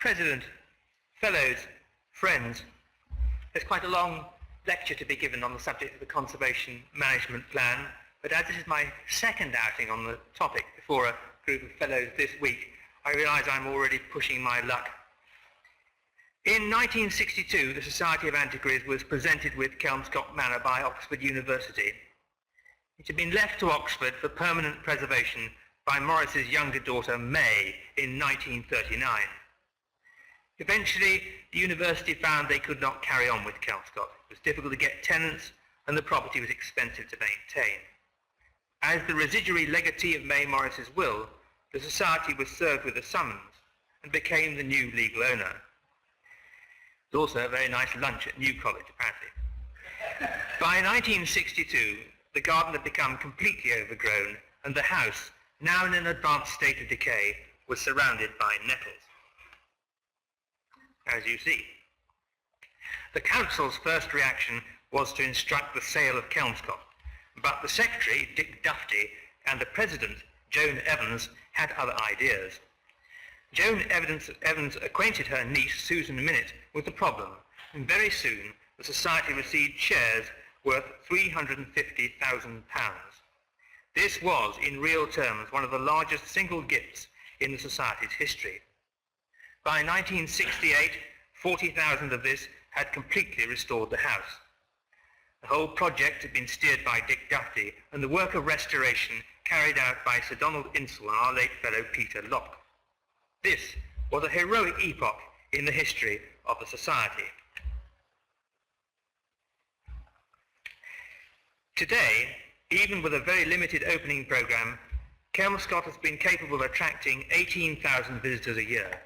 President, fellows, friends, there's quite a long lecture to be given on the subject of the Conservation Management Plan, but as this is my second outing on the topic before a group of fellows this week, I realise I'm already pushing my luck. In 1962, the Society of Antiquaries was presented with Kelmscott Manor by Oxford University. It had been left to Oxford for permanent preservation by Morris's younger daughter, May, in 1939. Eventually, the university found they could not carry on with Kelmscott. It was difficult to get tenants, and the property was expensive to maintain. As the residuary legatee of May Morris's will, the society was served with a summons and became the new legal owner. There was also a very nice lunch at New College, apparently. By 1962, the garden had become completely overgrown, and the house, now in an advanced state of decay, was surrounded by nettles, as you see. The council's first reaction was to instruct the sale of Kelmscott, but the secretary, Dick Dufty, and the president, Joan Evans, had other ideas. Joan Evans acquainted her niece, Susan Minnitt, with the problem, and very soon the society received shares worth £350,000. This was, in real terms, one of the largest single gifts in the society's history. By 1968, 40,000 of this had completely restored the house. The whole project had been steered by Dick Dufty, and the work of restoration carried out by Sir Donald Insell and our late fellow Peter Locke. This was a heroic epoch in the history of the society. Today, even with a very limited opening programme, Kelmscott has been capable of attracting 18,000 visitors a year.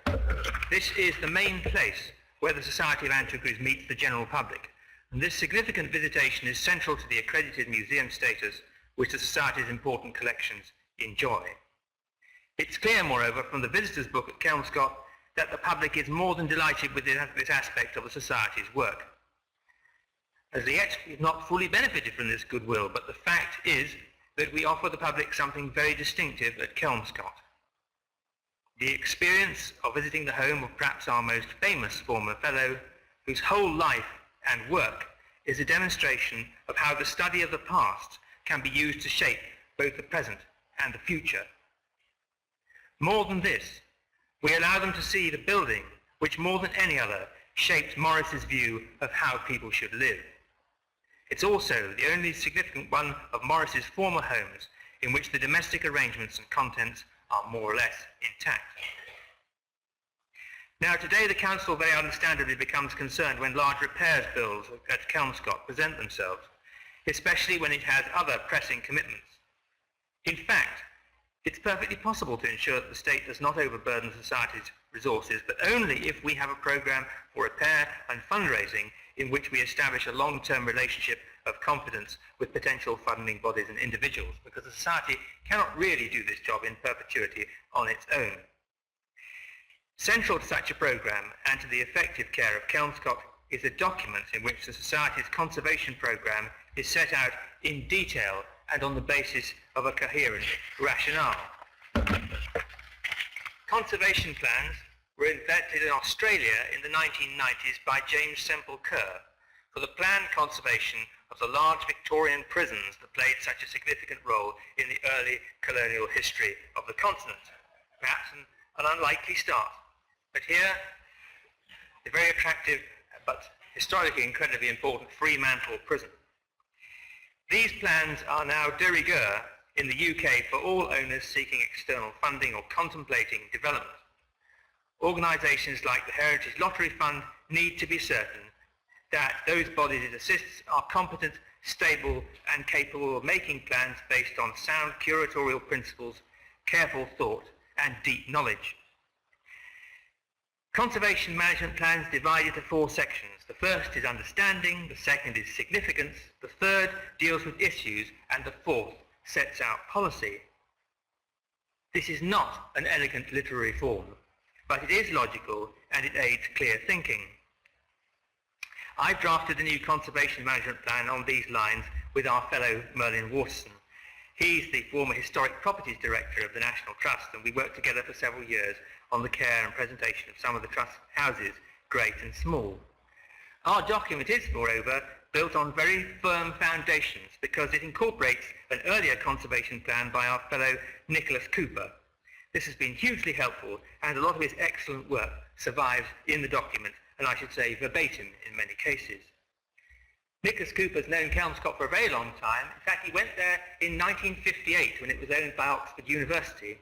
This is the main place where the Society of Antiquaries meets the general public, and this significant visitation is central to the accredited museum status which the Society's important collections enjoy. It's clear, moreover, from the visitors' book at Kelmscott that the public is more than delighted with this aspect of the Society's work. As yet, we've not fully benefited from this goodwill, but the fact is that we offer the public something very distinctive at Kelmscott. The experience of visiting the home of perhaps our most famous former fellow, whose whole life and work is a demonstration of how the study of the past can be used to shape both the present and the future. More than this, we allow them to see the building which more than any other shaped Morris's view of how people should live. It's also the only significant one of Morris's former homes in which the domestic arrangements and contents are more or less intact. Now today the council very understandably becomes concerned when large repairs bills at Kelmscott present themselves, especially when it has other pressing commitments. In fact, it's perfectly possible to ensure that the state does not overburden society's resources, but only if we have a programme for repair and fundraising in which we establish a long-term relationship of confidence with potential funding bodies and individuals, because the society cannot really do this job in perpetuity on its own. Central to such a programme and to the effective care of Kelmscott is a document in which the society's conservation programme is set out in detail and on the basis of a coherent rationale. Conservation plans were invented in Australia in the 1990s by James Semple Kerr for the planned conservation of the large Victorian prisons that played such a significant role in the early colonial history of the continent. Perhaps an unlikely start, but here the very attractive but historically incredibly important Fremantle prison. These plans are now de rigueur in the UK for all owners seeking external funding or contemplating development. Organisations like the Heritage Lottery Fund need to be certain that those bodies it assists are competent, stable and capable of making plans based on sound curatorial principles, careful thought and deep knowledge. Conservation management plans divide into four sections. The first is understanding, the second is significance, the third deals with issues, and the fourth sets out policy. This is not an elegant literary form, but it is logical and it aids clear thinking. I've drafted the new conservation management plan on these lines with our fellow Merlin Waterson. He's the former Historic Properties Director of the National Trust, and we worked together for several years on the care and presentation of some of the trust houses, great and small. Our document is, moreover, built on very firm foundations because it incorporates an earlier conservation plan by our fellow Nicholas Cooper. This has been hugely helpful, and a lot of his excellent work survives in the document, and I should say verbatim in many cases. Nicholas Cooper's known Kelmscott for a very long time. In fact, he went there in 1958 when it was owned by Oxford University,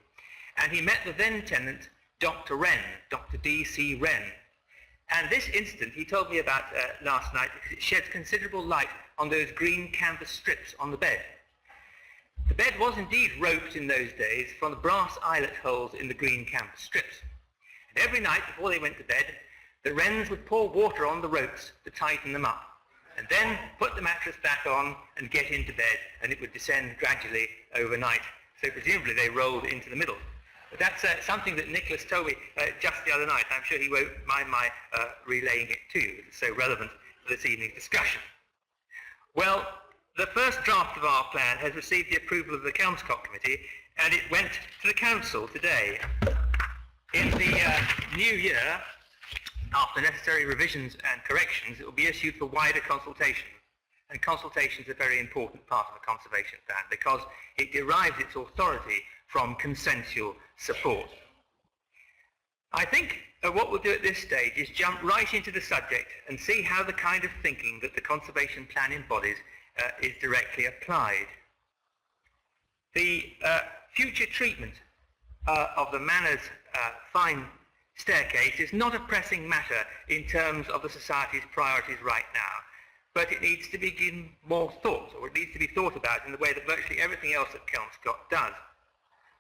and he met the then tenant, Dr. Wren, Dr. D.C. Wren. And this incident he told me about last night because it sheds considerable light on those green canvas strips on the bed. The bed was indeed roped in those days from the brass eyelet holes in the green canvas strips. And every night before they went to bed, the Wrens would pour water on the ropes to tighten them up, and then put the mattress back on and get into bed, and it would descend gradually overnight. So presumably they rolled into the middle. But that's something that Nicholas told me just the other night. I'm sure he won't mind my relaying it to you. It's so relevant to this evening's discussion. Well, the first draft of our plan has received the approval of the Kelmscott Committee, and it went to the Council today. In the new year, after necessary revisions and corrections, it will be issued for wider consultation. And consultation is a very important part of the conservation plan because it derives its authority from consensual support. I think what we'll do at this stage is jump right into the subject and see how the kind of thinking that the conservation plan embodies is directly applied. The future treatment of the Manor's fine staircase is not a pressing matter in terms of the Society's priorities right now, but it needs to be given more thought, or it needs to be thought about in the way that virtually everything else at Kelmscott does.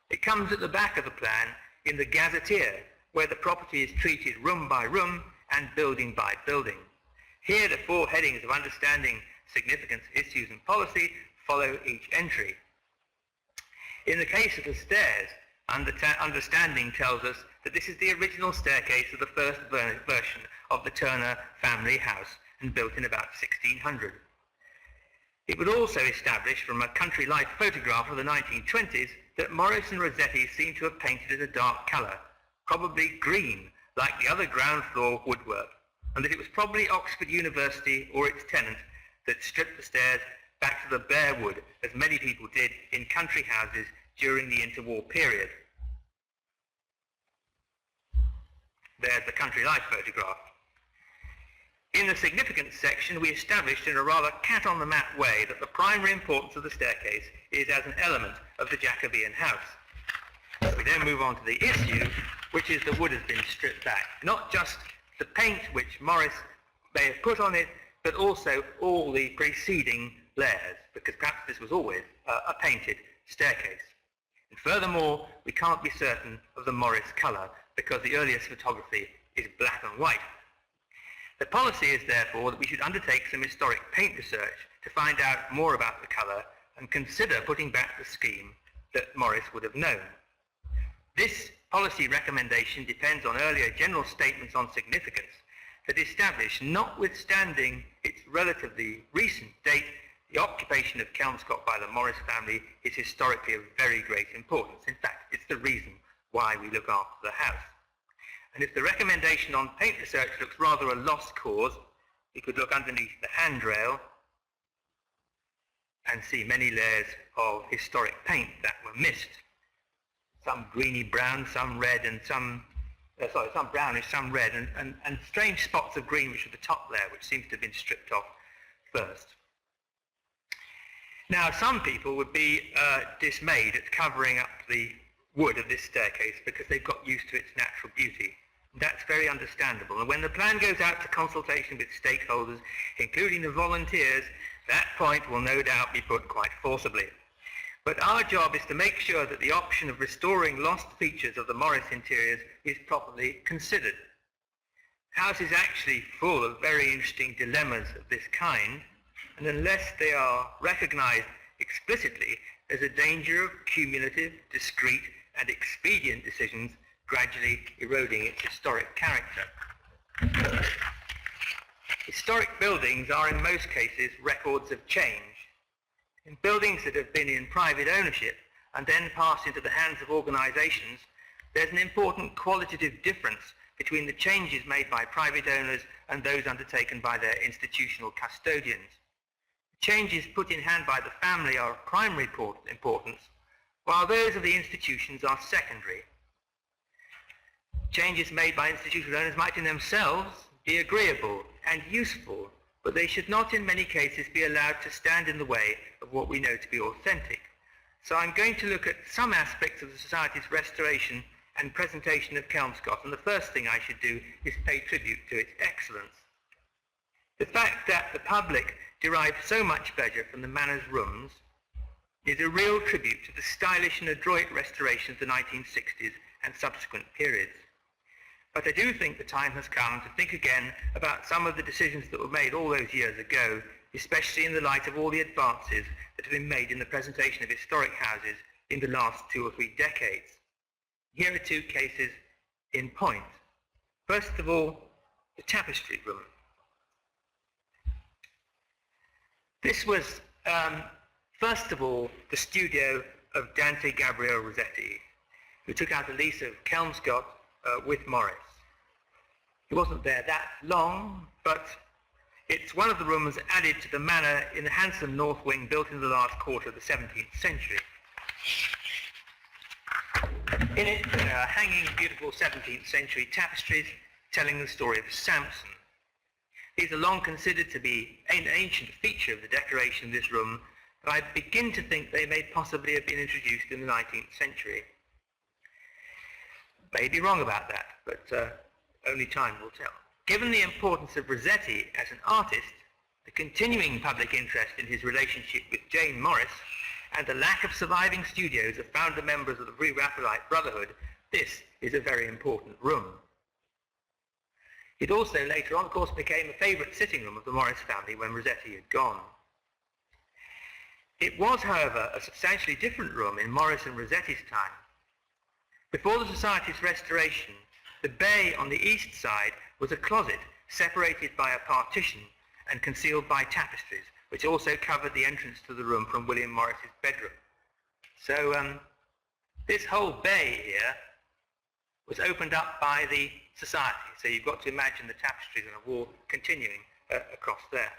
It comes at the back of the plan in the gazetteer, where the property is treated room by room and building by building. Here the four headings of understanding, significance, issues and policy follow each entry. In the case of the stairs, understanding tells us that this is the original staircase of the first version of the Turner family house and built in about 1600. It would also establish from a country life photograph of the 1920s that Morris and Rossetti seem to have painted it a dark colour, probably green, like the other ground floor woodwork, and that it was probably Oxford University or its tenant that stripped the stairs back to the bare wood, as many people did in country houses during the interwar period. There's the country life photograph. In the significance section, we established in a rather cat-on-the-mat way that the primary importance of the staircase is as an element of the Jacobean house. We then move on to the issue, which is the wood has been stripped back. Not just the paint which Morris may have put on it, but also all the preceding layers, because perhaps this was always a painted staircase. And furthermore, we can't be certain of the Morris colour, because the earliest photography is black and white. The policy is therefore that we should undertake some historic paint research to find out more about the colour and consider putting back the scheme that Morris would have known. This policy recommendation depends on earlier general statements on significance that establish, notwithstanding its relatively recent date, the occupation of Kelmscott by the Morris family is historically of very great importance. In fact, it's the reason why we look after the house. And if the recommendation on paint research looks rather a lost cause, you could look underneath the handrail and see many layers of historic paint that were missed. Some greeny brown, some red, and some brownish, some red, and strange spots of green which are the top layer, which seems to have been stripped off first. Now, some people would be dismayed at covering up the wood of this staircase because they've got used to its natural beauty. That's very understandable. And when the plan goes out to consultation with stakeholders, including the volunteers, that point will no doubt be put quite forcibly. But our job is to make sure that the option of restoring lost features of the Morris interiors is properly considered. The house is actually full of very interesting dilemmas of this kind, and unless they are recognised explicitly, there's a danger of cumulative, discrete and expedient decisions gradually eroding its historic character. Historic buildings are in most cases records of change. In buildings that have been in private ownership and then passed into the hands of organisations, there's an important qualitative difference between the changes made by private owners and those undertaken by their institutional custodians. Changes put in hand by the family are of primary importance, while those of the institutions are secondary. Changes made by institutional owners might in themselves be agreeable and useful, but they should not in many cases be allowed to stand in the way of what we know to be authentic. So I'm going to look at some aspects of the Society's restoration and presentation of Kelmscott, and the first thing I should do is pay tribute to its excellence. The fact that the public derived so much pleasure from the Manor's rooms is a real tribute to the stylish and adroit restoration of the 1960s and subsequent periods. But I do think the time has come to think again about some of the decisions that were made all those years ago, especially in the light of all the advances that have been made in the presentation of historic houses in the last 2 or 3 decades. Here are 2 cases in point. First of all, the tapestry room. This was, first of all, the studio of Dante Gabriele Rossetti, who took out a lease of Kelmscott with Morris. He wasn't there that long, but it's one of the rooms added to the manor in the handsome north wing built in the last quarter of the 17th century. In it are hanging beautiful 17th century tapestries telling the story of Samson. These are long considered to be an ancient feature of the decoration of this room, but I begin to think they may possibly have been introduced in the 19th century. May be wrong about that, but only time will tell. Given the importance of Rossetti as an artist, the continuing public interest in his relationship with Jane Morris, and the lack of surviving studios of founder members of the Pre-Raphaelite Brotherhood, this is a very important room. It also later on, of course, became a favourite sitting room of the Morris family when Rossetti had gone. It was, however, a substantially different room in Morris and Rossetti's time. Before the Society's restoration, the bay on the east side was a closet separated by a partition and concealed by tapestries, which also covered the entrance to the room from William Morris's bedroom. So this whole bay here was opened up by the Society. So you've got to imagine the tapestries on a wall continuing across there.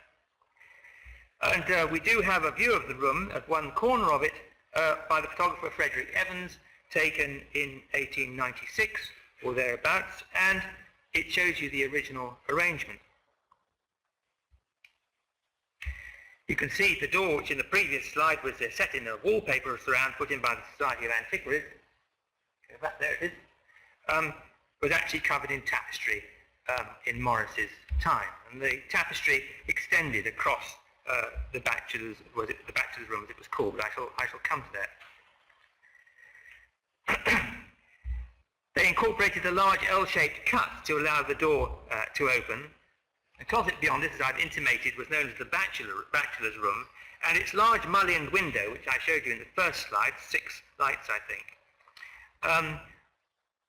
And we do have a view of the room at one corner of it by the photographer Frederick Evans, taken in 1896 or thereabouts, and it shows you the original arrangement. You can see the door, which in the previous slide was set in a wallpaper surround put in by the Society of Antiquaries, there it is, was actually covered in tapestry in Morris's time. And the tapestry extended across the bachelor's room as it was called, but I shall come to that. They incorporated a large L-shaped cut to allow the door to open. The closet beyond this, as I've intimated, was known as the bachelor's room, and its large mullioned window, which I showed you in the first slide, 6 lights I think,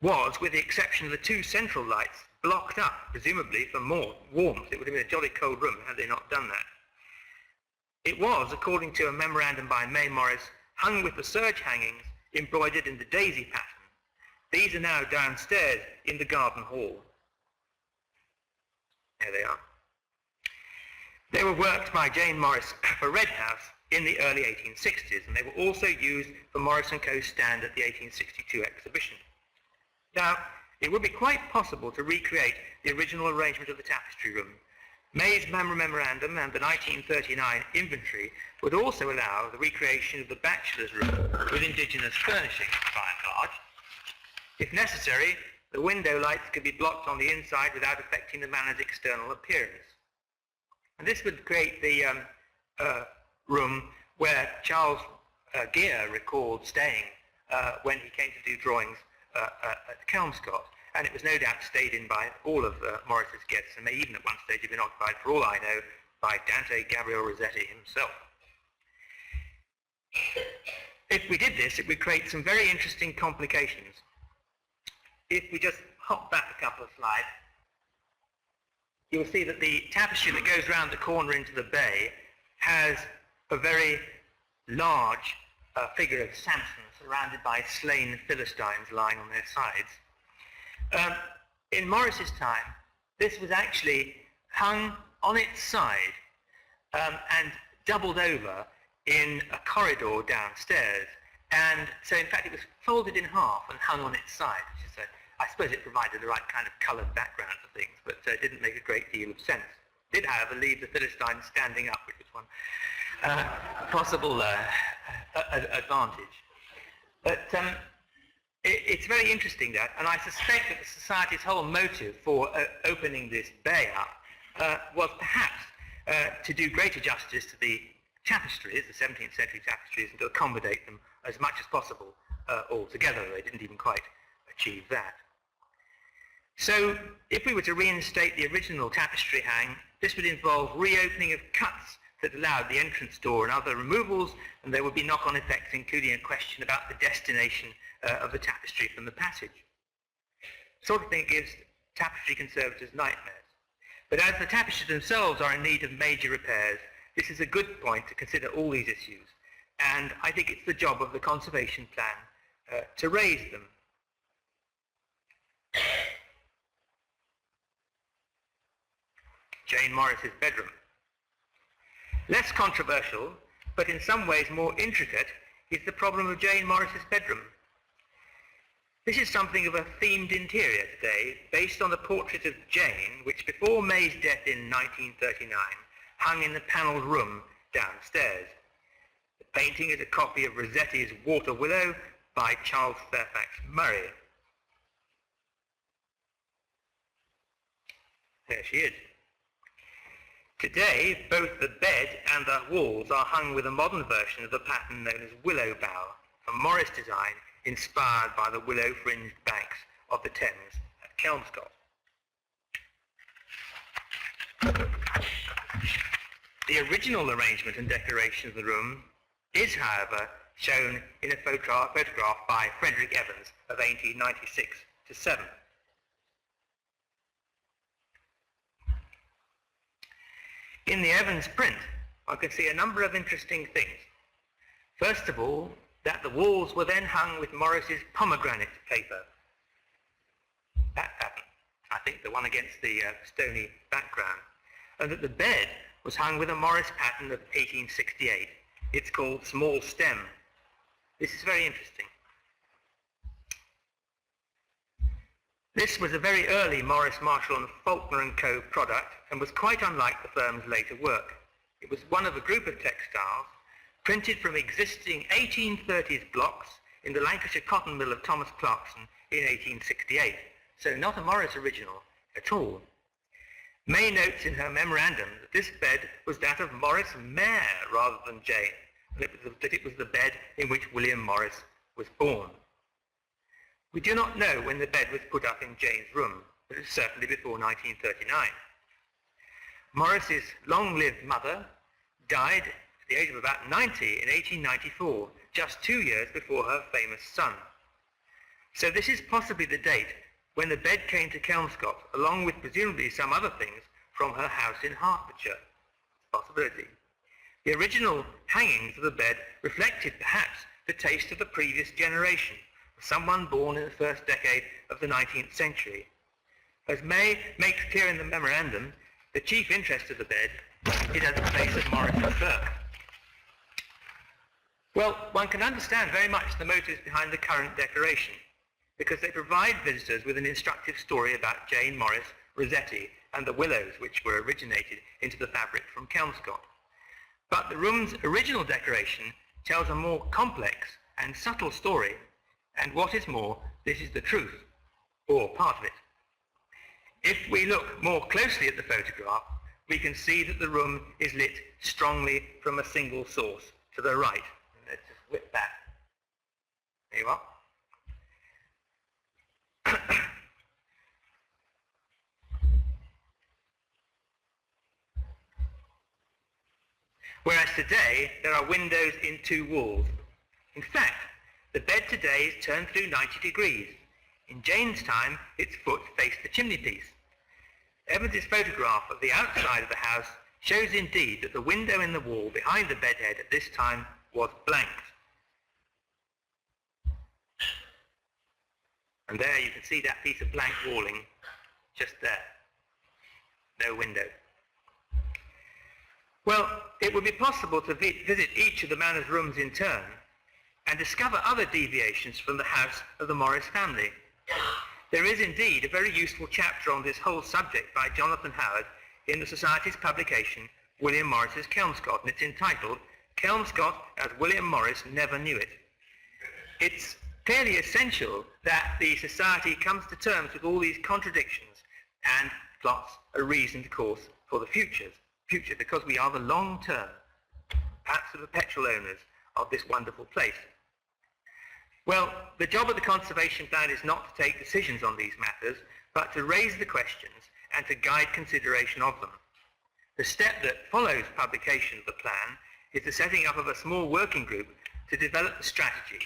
was, with the exception of the 2 central lights, blocked up, presumably for more warmth. It would have been a jolly cold room had they not done that. It was, according to a memorandum by May Morris, hung with the serge hangings embroidered in the daisy pattern. These are now downstairs in the garden hall. There they are. They were worked by Jane Morris for Red House in the early 1860s, and they were also used for Morris & Co.'s stand at the 1862 exhibition. Now, it would be quite possible to recreate the original arrangement of the tapestry room. May's memorandum and the 1939 inventory would also allow the recreation of the bachelor's room with indigenous furnishings, by and large. If necessary, the window lights could be blocked on the inside without affecting the manor's external appearance. And this would create the room where Charles Gear recalled staying when he came to do drawings at Kelmscott, and it was no doubt stayed in by all of Morris's guests, and may even at one stage have been occupied, for all I know, by Dante Gabriele Rossetti himself. If we did this, it would create some very interesting complications. If we just hop back a couple of slides, you'll see that the tapestry that goes round the corner into the bay has a very large figure of Samson surrounded by slain Philistines lying on their sides. In Morris's time, this was actually hung on its side and doubled over in a corridor downstairs. And so in fact it was folded in half and hung on its side, which is I suppose it provided the right kind of coloured background for things, but it didn't make a great deal of sense. It did, however, leave the Philistines standing up, which was one possible advantage. But it's very interesting that, and I suspect that the Society's whole motive for opening this bay up was perhaps to do greater justice to the tapestries, the 17th century tapestries, and to accommodate them as much as possible altogether. They didn't even quite achieve that. So if we were to reinstate the original tapestry hang, this would involve reopening of cuts that allowed the entrance door and other removals, and there would be knock-on effects, including a question about the destination of the tapestry from the passage. Sort of thing gives tapestry conservators nightmares. But as the tapestries themselves are in need of major repairs, this is a good point to consider all these issues, and I think it's the job of the conservation plan to raise them. Jane Morris's bedroom. Less controversial, but in some ways more intricate, is the problem of Jane Morris's bedroom. This is something of a themed interior today, based on the portrait of Jane, which before May's death in 1939 hung in the panelled room downstairs. The painting is a copy of Rossetti's Water Willow by Charles Fairfax Murray. There she is. Today, both the bed and the walls are hung with a modern version of the pattern known as willow bough, a Morris design inspired by the willow-fringed banks of the Thames at Kelmscott. The original arrangement and decoration of the room is, however, shown in a photograph by Frederick Evans of 1896-7. In the Evans print, I can see a number of interesting things. First of all, that the walls were then hung with Morris's pomegranate paper. That pattern, I think the one against the stony background. And that the bed was hung with a Morris pattern of 1868. It's called Small Stem. This is very interesting. This was a very early Morris, Marshall and Faulkner & Co. product and was quite unlike the firm's later work. It was one of a group of textiles printed from existing 1830s blocks in the Lancashire cotton mill of Thomas Clarkson in 1868, so not a Morris original at all. May notes in her memorandum that this bed was that of Morris Mayor rather than Jane, and that it was the bed in which William Morris was born. We do not know when the bed was put up in Jane's room, but it was certainly before 1939. Morris's long-lived mother died at the age of about 90 in 1894, just 2 years before her famous son. So this is possibly the date when the bed came to Kelmscott, along with presumably some other things from her house in Hertfordshire. Possibility. The original hangings of the bed reflected perhaps the taste of the previous generation, someone born in the first decade of the 19th century. As May makes clear in the memorandum, the chief interest of the bed is at the place of Morris's birth. Well, one can understand very much the motives behind the current decoration, because they provide visitors with an instructive story about Jane Morris, Rossetti, and the willows which were originated into the fabric from Kelmscott. But the room's original decoration tells a more complex and subtle story, and what is more, this is the truth, or part of it. If we look more closely at the photograph, we can see that the room is lit strongly from a single source to the right. Let's just whip back. There you are. Whereas today, there are windows in 2 walls. In fact, the bed today is turned through 90 degrees. In Jane's time, its foot faced the chimney-piece. Evans's photograph of the outside of the house shows indeed that the window in the wall behind the bedhead at this time was blanked. And there you can see that piece of blank walling just there. No window. Well, it would be possible to visit each of the manor's rooms in turn and discover other deviations from the house of the Morris family. There is indeed a very useful chapter on this whole subject by Jonathan Howard in the Society's publication, William Morris's Kelmscott, and it's entitled, Kelmscott as William Morris Never Knew It. It's clearly essential that the Society comes to terms with all these contradictions and plots a reasoned course for the future, because we are the long-term, perhaps the perpetual owners of this wonderful place. Well, the job of the Conservation Plan is not to take decisions on these matters, but to raise the questions and to guide consideration of them. The step that follows publication of the plan is the setting up of a small working group to develop the strategy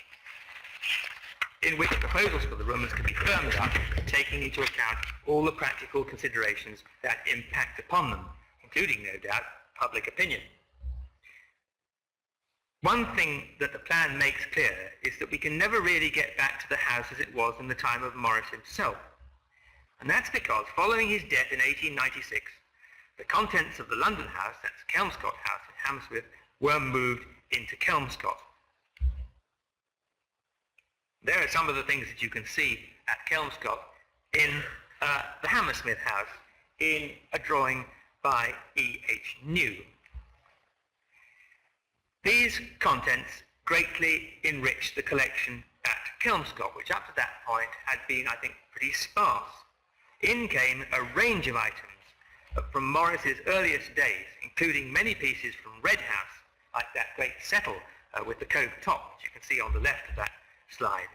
in which proposals for the rooms can be firmed up, taking into account all the practical considerations that impact upon them, including, no doubt, public opinion. One thing that the plan makes clear is that we can never really get back to the house as it was in the time of Morris himself. And that's because following his death in 1896, the contents of the London house, that's Kelmscott House in Hammersmith, were moved into Kelmscott. There are some of the things that you can see at Kelmscott in the Hammersmith house in a drawing by E.H. New. These contents greatly enriched the collection at Kelmscott, which up to that point had been, I think, pretty sparse. In came a range of items from Morris's earliest days, including many pieces from Red House, like that great settle with the cove top, which you can see on the left of that slide.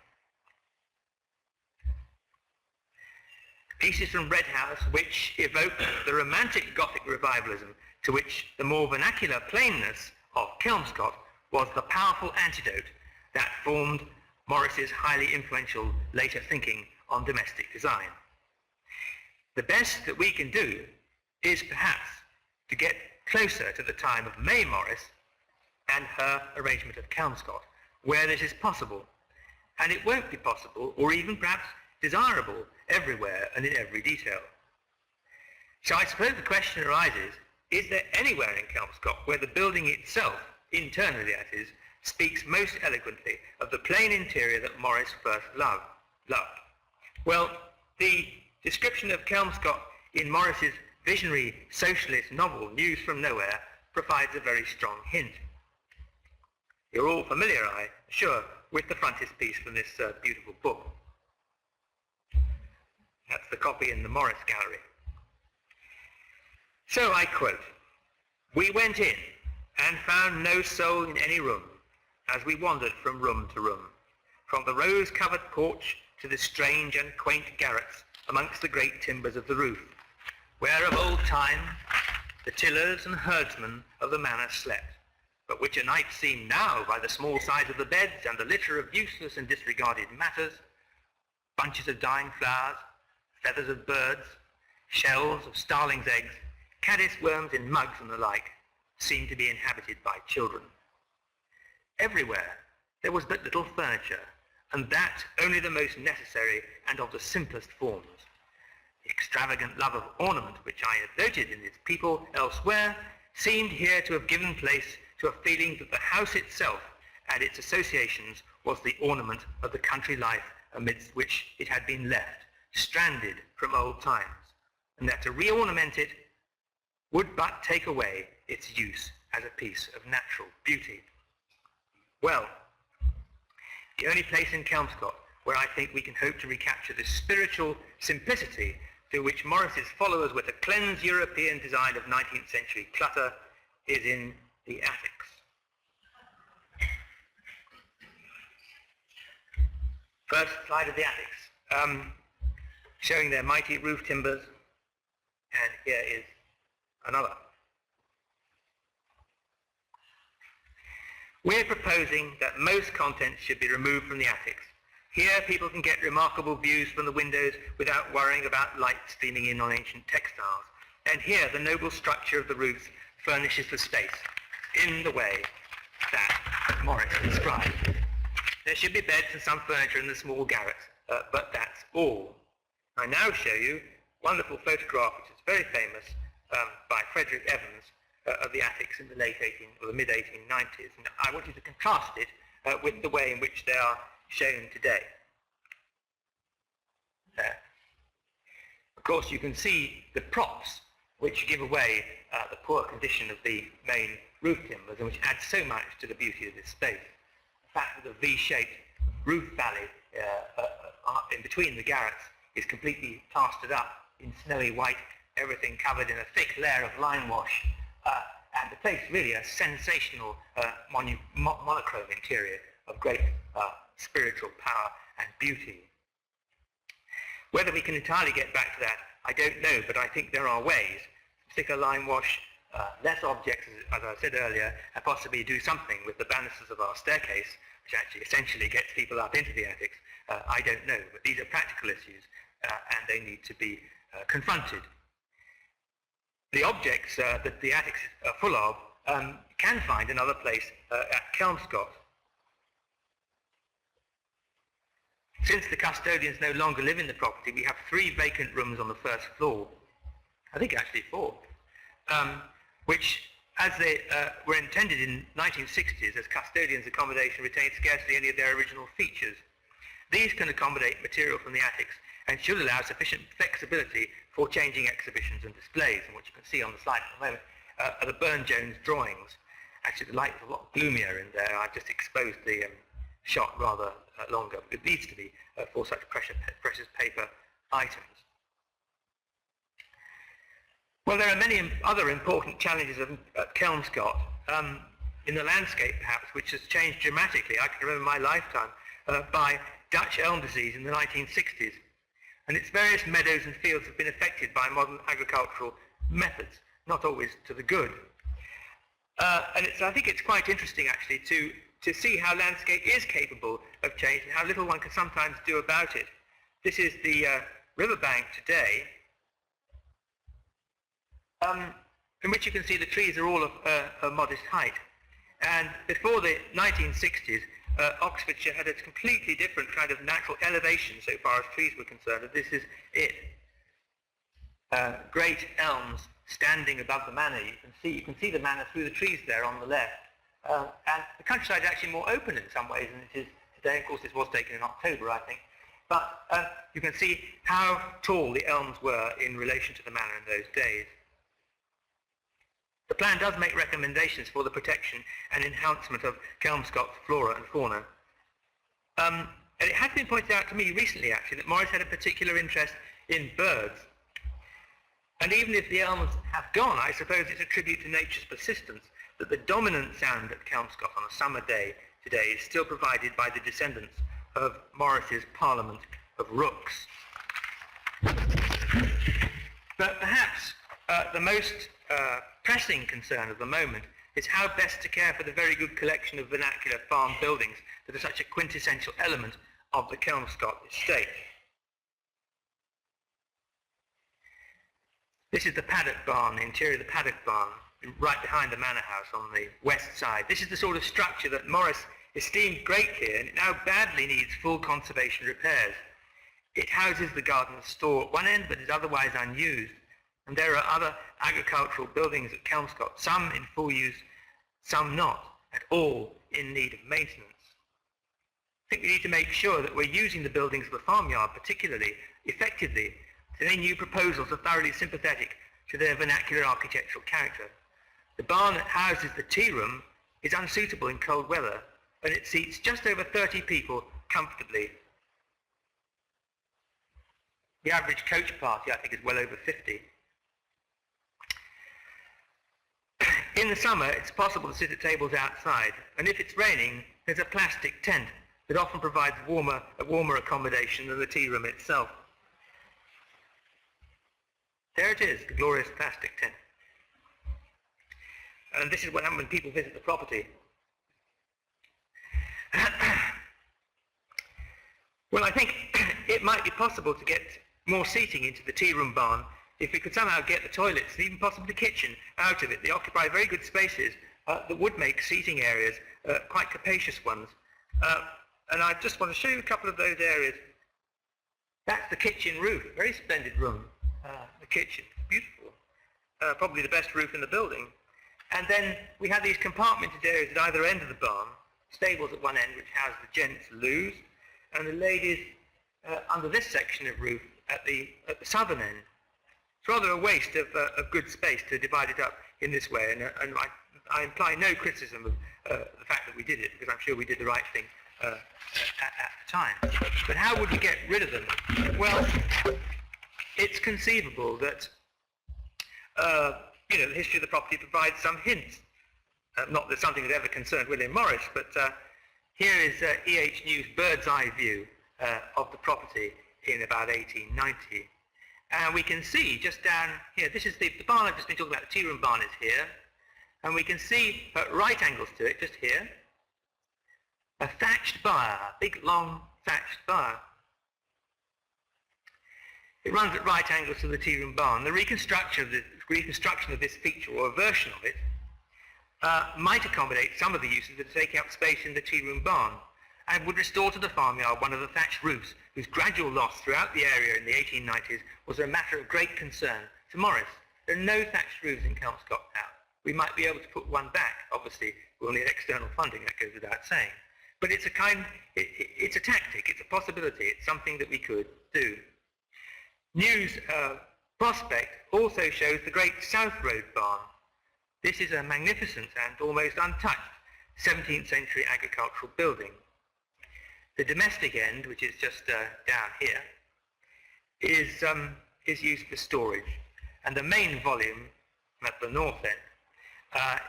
Pieces from Red House which evoke the romantic Gothic revivalism to which the more vernacular plainness of Kelmscott was the powerful antidote that formed Morris's highly influential later thinking on domestic design. The best that we can do is perhaps to get closer to the time of May Morris and her arrangement of Kelmscott, where this is possible. And it won't be possible, or even perhaps desirable, everywhere and in every detail. So I suppose the question arises, is there anywhere in Kelmscott where the building itself, internally that is, speaks most eloquently of the plain interior that Morris first loved? Well, the description of Kelmscott in Morris's visionary socialist novel, News from Nowhere, provides a very strong hint. You're all familiar, I'm sure, with the frontispiece from this beautiful book. That's the copy in the Morris Gallery. So I quote, "We went in and found no soul in any room as we wandered from room to room, from the rose-covered porch to the strange and quaint garrets amongst the great timbers of the roof, where of old time the tillers and herdsmen of the manor slept, but which a night seen now by the small size of the beds and the litter of useless and disregarded matters, bunches of dying flowers, feathers of birds, shells of starlings' eggs, caddis worms in mugs and the like, seemed to be inhabited by children. Everywhere there was but little furniture, and that only the most necessary and of the simplest forms. The extravagant love of ornament which I had noted in its people elsewhere seemed here to have given place to a feeling that the house itself and its associations was the ornament of the country life amidst which it had been left, stranded from old times, and that to re-ornament it would but take away its use as a piece of natural beauty." Well, the only place in Kelmscott where I think we can hope to recapture the spiritual simplicity through which Morris's followers were to cleanse European design of 19th century clutter is in the attics. First slide of the attics, showing their mighty roof timbers, and here is another. We're proposing that most contents should be removed from the attics. Here people can get remarkable views from the windows without worrying about light streaming in on ancient textiles. And here the noble structure of the roofs furnishes the space in the way that Morris described. There should be beds and some furniture in the small garrets but that's all. I now show you a wonderful photograph, which is very famous, by Frederick Evans, of the attics in the mid 1890s, and I want you to contrast it with the way in which they are shown today. Of course, you can see the props which give away the poor condition of the main roof timbers, and which adds so much to the beauty of this space. The fact that the V-shaped roof valley in between the garrets is completely plastered up in snowy white, everything covered in a thick layer of lime wash, and the place really a sensational monochrome interior of great spiritual power and beauty. Whether we can entirely get back to that, I don't know, but I think there are ways. Thicker lime wash, less objects, as I said earlier, and possibly do something with the banisters of our staircase, which actually essentially gets people up into the attics. I don't know, but these are practical issues, and they need to be confronted. The objects that the attics are full of can find another place at Kelmscott. Since the custodians no longer live in the property, we have 3 vacant rooms on the first floor. I think actually 4, which, as they were intended in 1960s as custodians' accommodation, retained scarcely any of their original features. These can accommodate material from the attics and should allow sufficient flexibility for changing exhibitions and displays. And what you can see on the slide at the moment are the Burne-Jones drawings. Actually, the light is a lot gloomier in there. I've just exposed the shot rather longer. It needs to be for such precious paper items. Well, there are many other important challenges at Kelmscott, in the landscape perhaps, which has changed dramatically, I can remember my lifetime, by Dutch elm disease in the 1960s. And its various meadows and fields have been affected by modern agricultural methods, not always to the good. And I think it's quite interesting actually to see how landscape is capable of change and how little one can sometimes do about it. This is the riverbank today, in which you can see the trees are all of a modest height. And before the 1960s, Oxfordshire had a completely different kind of natural elevation so far as trees were concerned, and this is it. Great elms standing above the manor. You can see the manor through the trees there on the left. And the countryside is actually more open in some ways than it is today. Of course, this was taken in October, I think. But you can see how tall the elms were in relation to the manor in those days. The plan does make recommendations for the protection and enhancement of Kelmscott's flora and fauna. And it has been pointed out to me recently, actually, that Morris had a particular interest in birds. And even if the elms have gone, I suppose it's a tribute to nature's persistence that the dominant sound at Kelmscott on a summer day today is still provided by the descendants of Morris's Parliament of Rooks. But perhaps the most pressing concern of the moment is how best to care for the very good collection of vernacular farm buildings that are such a quintessential element of the Kelmscott estate. This is the Paddock Barn, the interior of the Paddock Barn, right behind the manor house on the west side. This is the sort of structure that Morris esteemed greatly, and it now badly needs full conservation repairs. It houses the garden store at one end, but is otherwise unused. And there are other agricultural buildings at Kelmscott, some in full use, some not, and all in need of maintenance. I think we need to make sure that we're using the buildings of the farmyard particularly effectively, so any new proposals are thoroughly sympathetic to their vernacular architectural character. The barn that houses the tea room is unsuitable in cold weather, and it seats just over 30 people comfortably. The average coach party, I think, is well over 50. In the summer, it's possible to sit at tables outside, and if it's raining, there's a plastic tent that often provides a warmer accommodation than the tea room itself. There it is, the glorious plastic tent. And this is what happens when people visit the property. Well, I think it might be possible to get more seating into the tea room barn if we could somehow get the toilets and even possibly the kitchen out of it. They occupy very good spaces that would make seating areas quite capacious ones. And I just want to show you a couple of those areas That's the kitchen roof, very splendid room, the kitchen, beautiful, probably the best roof in the building. And then we have these compartmented areas at either end of the barn, stables at one end which house the gents' loos, and the ladies under this section of roof at the southern end. It's rather a waste of good space to divide it up in this way, and I imply no criticism of the fact that we did it, because I'm sure we did the right thing at the time. But how would we get rid of them? Well, it's conceivable that the history of the property provides some hints. Not that something that ever concerned William Morris, but here is E.H. New's bird's eye view of the property in about 1890. And we can see just down here, this is the barn I've just been talking about, the tea room barn is here. And we can see at right angles to it, just here, a thatched byre, a big long thatched byre. It runs at right angles to the tea room barn. The reconstruction of this feature, or a version of it, might accommodate some of the uses that are taking up space in the tea room barn, and would restore to the farmyard one of the thatched roofs whose gradual loss throughout the area in the 1890s was a matter of great concern to Morris. There are no thatched roofs in Kelmscott now. We might be able to put one back. Obviously, we'll need external funding, that goes without saying. But it's a it's a tactic, it's a possibility, it's something that we could do. New's prospect also shows the great South Road barn. This is a magnificent and almost untouched 17th century agricultural building. The domestic end, which is just down here, is used for storage, and the main volume at the north end,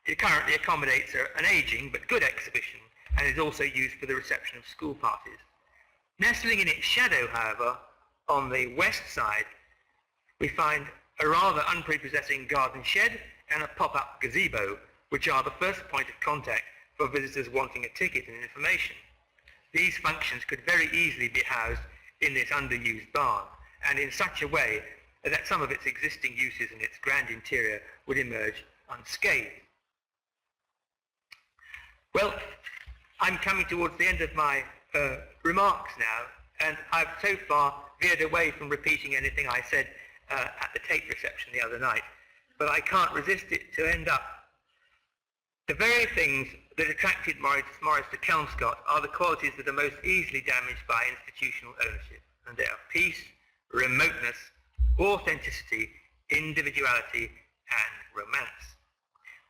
it currently accommodates an aging but good exhibition, and is also used for the reception of school parties. Nestling in its shadow, however, on the west side, we find a rather unprepossessing garden shed and a pop-up gazebo, which are the first point of contact for visitors wanting a ticket and information. These functions could very easily be housed in this underused barn, and in such a way that some of its existing uses and its grand interior would emerge unscathed. Well, I'm coming towards the end of my remarks now, and I've so far veered away from repeating anything I said at the tape reception the other night, but I can't resist it to end up. The very things that attracted Morris to Kelmscott are the qualities that are most easily damaged by institutional ownership, and they are peace, remoteness, authenticity, individuality, and romance.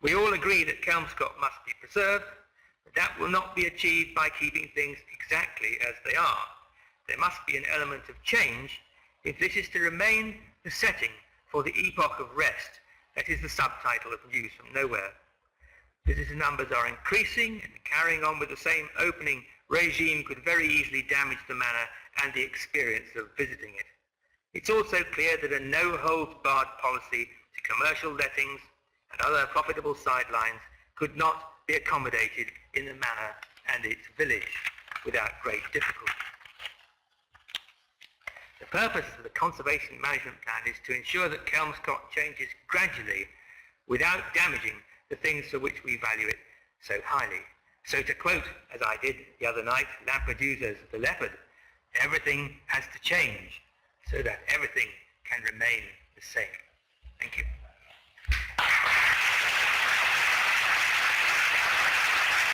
We all agree that Kelmscott must be preserved, but that will not be achieved by keeping things exactly as they are. There must be an element of change if this is to remain the setting for the epoch of rest that is the subtitle of News from Nowhere. Visitor numbers are increasing, and carrying on with the same opening regime could very easily damage the manor and the experience of visiting it. It's also clear that a no-holds-barred policy to commercial lettings and other profitable sidelines could not be accommodated in the manor and its village without great difficulty. The purpose of the Conservation Management Plan is to ensure that Kelmscott changes gradually without damaging the things for which we value it so highly. So to quote, as I did the other night, Lampedusa's The Leopard, everything has to change so that everything can remain the same. Thank you.